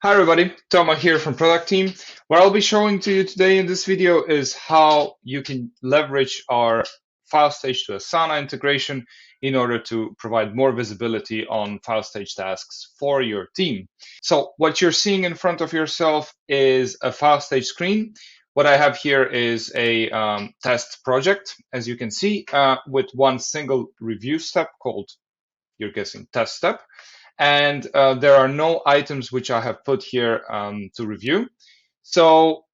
Hi everybody, Toma here from Product Team. What I'll be showing to you today in this video is how you can leverage our Filestage to Asana integration in order to provide more visibility on Filestage tasks for your team. So what you're seeing in front of yourself is a Filestage screen. What I have here is a test project, as you can see, with one single review step called, you're guessing, test step. And there are no items which I have put here to review. So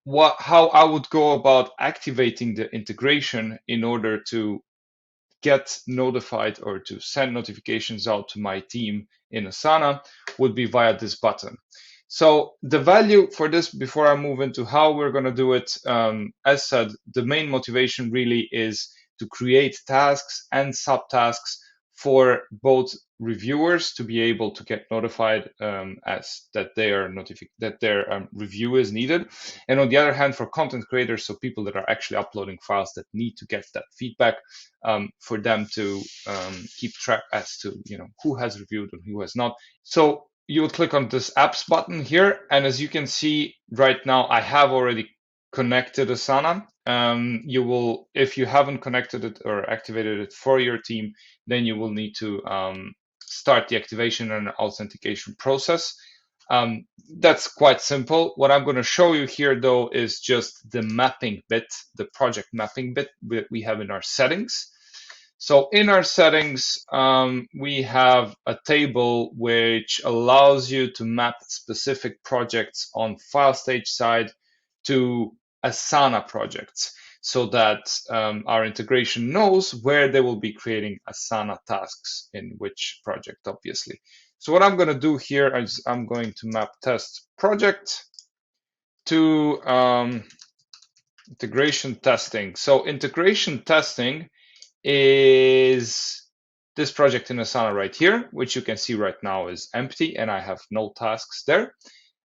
how I would go about activating the integration in order to get notified or to send notifications out to my team in Asana would be via this button. So the value for this, before I move into how we're going to do it, as said, the main motivation really is to create tasks and subtasks for both reviewers to be able to get notified as that their review is needed, and on the other hand for content creators, so people that are actually uploading files that need to get that feedback, for them to keep track as to who has reviewed and who has not. So you would click on this apps button here, and as you can see right now, I have already connected Asana. You will, if you haven't connected it or activated it for your team, then you will need to start the activation and authentication process. That's quite simple. What I'm going to show you here, though, is just the mapping bit, the project mapping bit that we have in our settings. So in our settings, we have a table which allows you to map specific projects on Filestage side to Asana projects, so that our integration knows where they will be creating Asana tasks in which project, obviously. So what I'm going to do here is I'm going to map test project to integration testing. So integration testing is this project in Asana right here, which you can see right now is empty and I have no tasks there.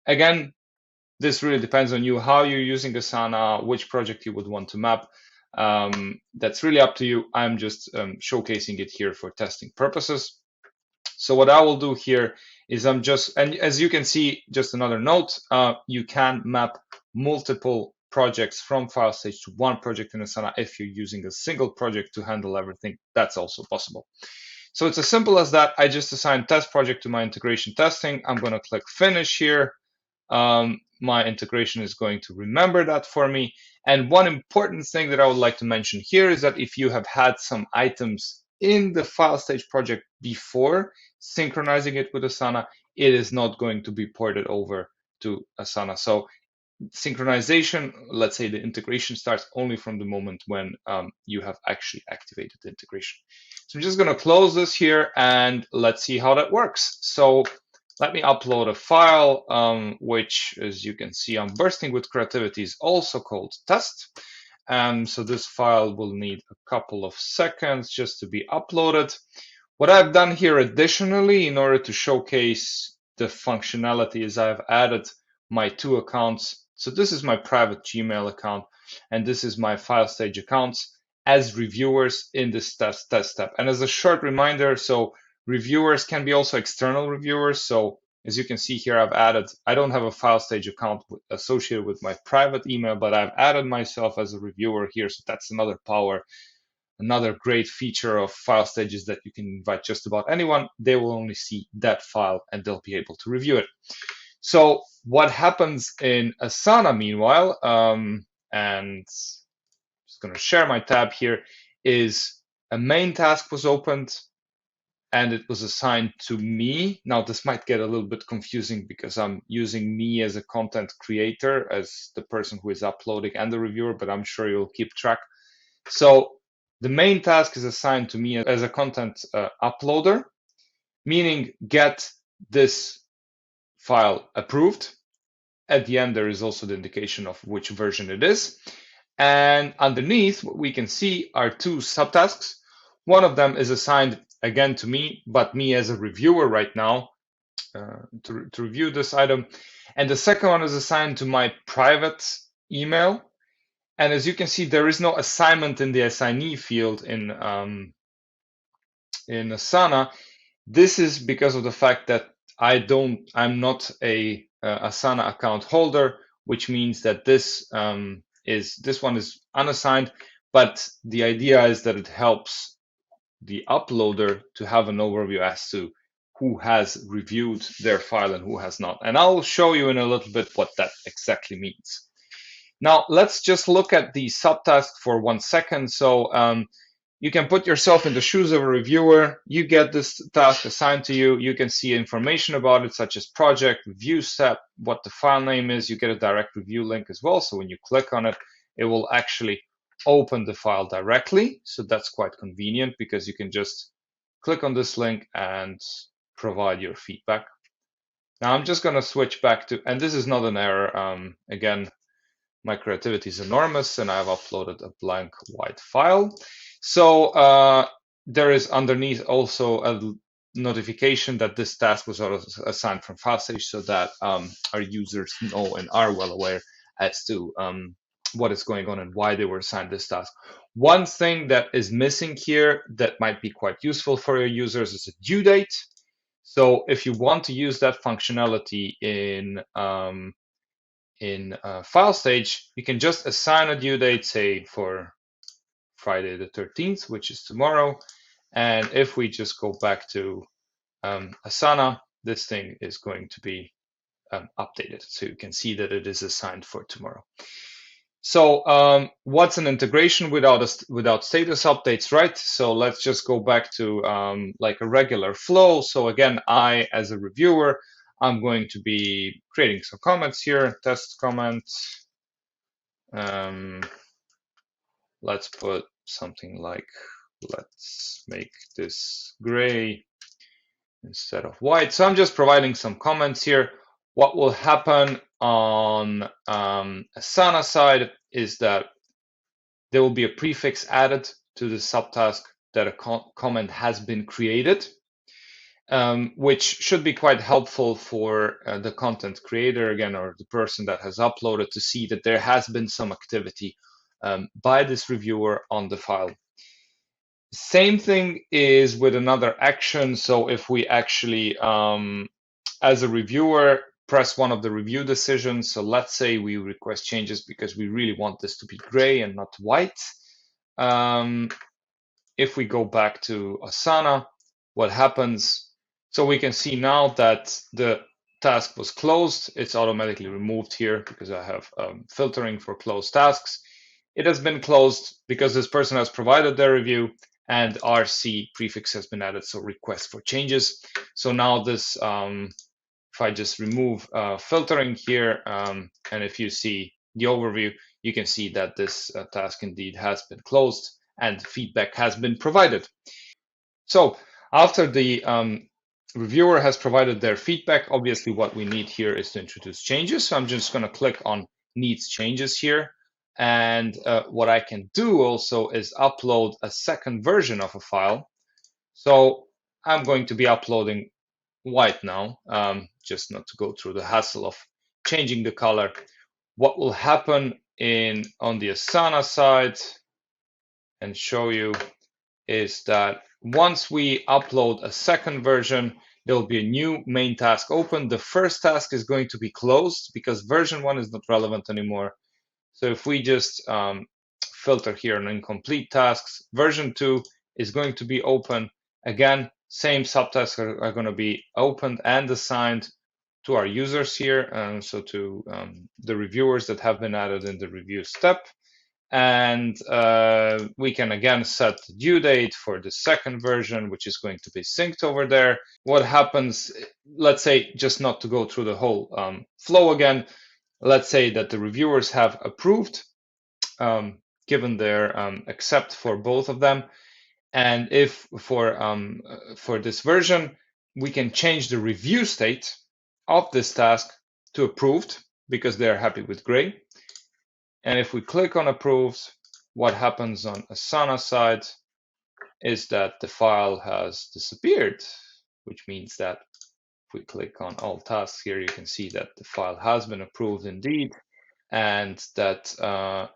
Again, this really depends on you, how you're using Asana, which project you would want to map. That's really up to you. I'm just showcasing it here for testing purposes. So what I will do here is and as you can see, just another note, you can map multiple projects from Filestage to one project in Asana. If you're using a single project to handle everything, that's also possible. So it's as simple as that. I just assigned test project to my integration testing. I'm going to click finish here. My integration is going to remember that for me. And one important thing that I would like to mention here is that if you have had some items in the Filestage project before synchronizing it with Asana, it is not going to be ported over to Asana. So synchronization, let's say the integration starts only from the moment when you have actually activated the integration. So I'm just going to close this here and let's see how that works. So let me upload a file, which, as you can see, I'm bursting with creativity, is also called test. So this file will need a couple of seconds just to be uploaded. What I've done here additionally, in order to showcase the functionality, is I've added my two accounts. So this is my private Gmail account, and this is my Filestage accounts as reviewers in this test step. And as a short reminder, so reviewers can be also external reviewers. So as you can see here, I don't have a Filestage account associated with my private email, but I've added myself as a reviewer here. So that's another power. Another great feature of Filestage is that you can invite just about anyone. They will only see that file and they'll be able to review it. So what happens in Asana, meanwhile, and just going to share my tab here, is a main task was opened and it was assigned to me. Now, this might get a little bit confusing because I'm using me as a content creator, as the person who is uploading and the reviewer, but I'm sure you'll keep track. So the main task is assigned to me as a content uploader, meaning get this file approved. At the end, there is also the indication of which version it is. And underneath, what we can see are two subtasks. One of them is assigned again to me, but me as a reviewer right now to review this item. And the second one is assigned to my private email. And as you can see, there is no assignment in the assignee field in Asana. This is because of the fact that I'm not a Asana account holder, which means that this one is unassigned, but the idea is that it helps the uploader to have an overview as to who has reviewed their file and who has not. And I'll show you in a little bit what that exactly means. Now, let's just look at the subtask for 1 second. So you can put yourself in the shoes of a reviewer. You get this task assigned to you. You can see information about it, such as project, review step, what the file name is. You get a direct review link as well. So when you click on it, it will actually open the file directly. So that's quite convenient because you can just click on this link and provide your feedback. Now I'm just going to switch back to, and this is not an error. Again, my creativity is enormous and I've uploaded a blank white file. So there is underneath also a notification that this task was assigned from Filestage so that our users know and are well aware as to what is going on and why they were assigned this task. One thing that is missing here that might be quite useful for your users is a due date. So if you want to use that functionality in Filestage, you can just assign a due date, say for Friday the 13th, which is tomorrow. And if we just go back to Asana, this thing is going to be updated. So you can see that it is assigned for tomorrow. So what's an integration without status updates, right? So let's just go back to like a regular flow. So again, I, as a reviewer, I'm going to be creating some comments here, test comments. Let's put something like, let's make this gray instead of white. So I'm just providing some comments here. What will happen on Asana side is that there will be a prefix added to the subtask that a comment has been created, which should be quite helpful for the content creator, again, or the person that has uploaded to see that there has been some activity by this reviewer on the file. Same thing is with another action. So if we actually, as a reviewer, press one of the review decisions. So let's say we request changes because we really want this to be gray and not white. If we go back to Asana, what happens? So we can see now that the task was closed. It's automatically removed here because I have filtering for closed tasks. It has been closed because this person has provided their review and RC prefix has been added, so request for changes. So now this, if I just remove filtering here, and if you see the overview, you can see that this task indeed has been closed and feedback has been provided. So after the reviewer has provided their feedback, obviously what we need here is to introduce changes. So I'm just going to click on needs changes here. And what I can do also is upload a second version of a file. So I'm going to be uploading white now, just not to go through the hassle of changing the color. What will happen on the Asana side and show you is that once we upload a second version, there'll be a new main task open. The first task is going to be closed because version 1 is not relevant anymore. So if we just filter here on incomplete tasks, version 2 is going to be open. Again, same subtasks are going to be opened and assigned to our users here, so to the reviewers that have been added in the review step. And we can again set the due date for the second version, which is going to be synced over there. What happens, let's say, just not to go through the whole flow again, let's say that the reviewers have approved, given their accept for both of them. And if for this version, we can change the review state of this task to approved because they're happy with gray. And if we click on approved, what happens on Asana side is that the file has disappeared, which means that if we click on all tasks here, you can see that the file has been approved indeed, and that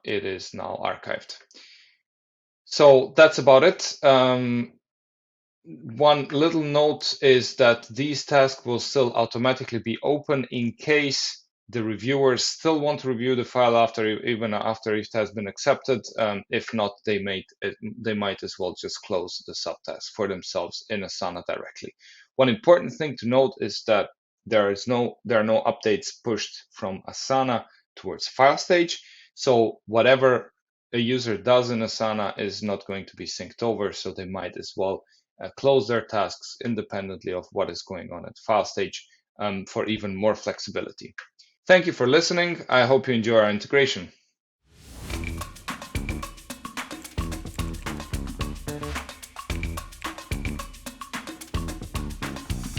it is now archived. So that's about it. one little note is that these tasks will still automatically be open in case the reviewers still want to review the file even after it has been accepted. If not, they might as well just close the subtask for themselves in Asana directly. One important thing to note is that there are no updates pushed from Asana towards Filestage. So whatever a user does in Asana is not going to be synced over. So they might as well close their tasks independently of what is going on at Filestage for even more flexibility. Thank you for listening. I hope you enjoy our integration.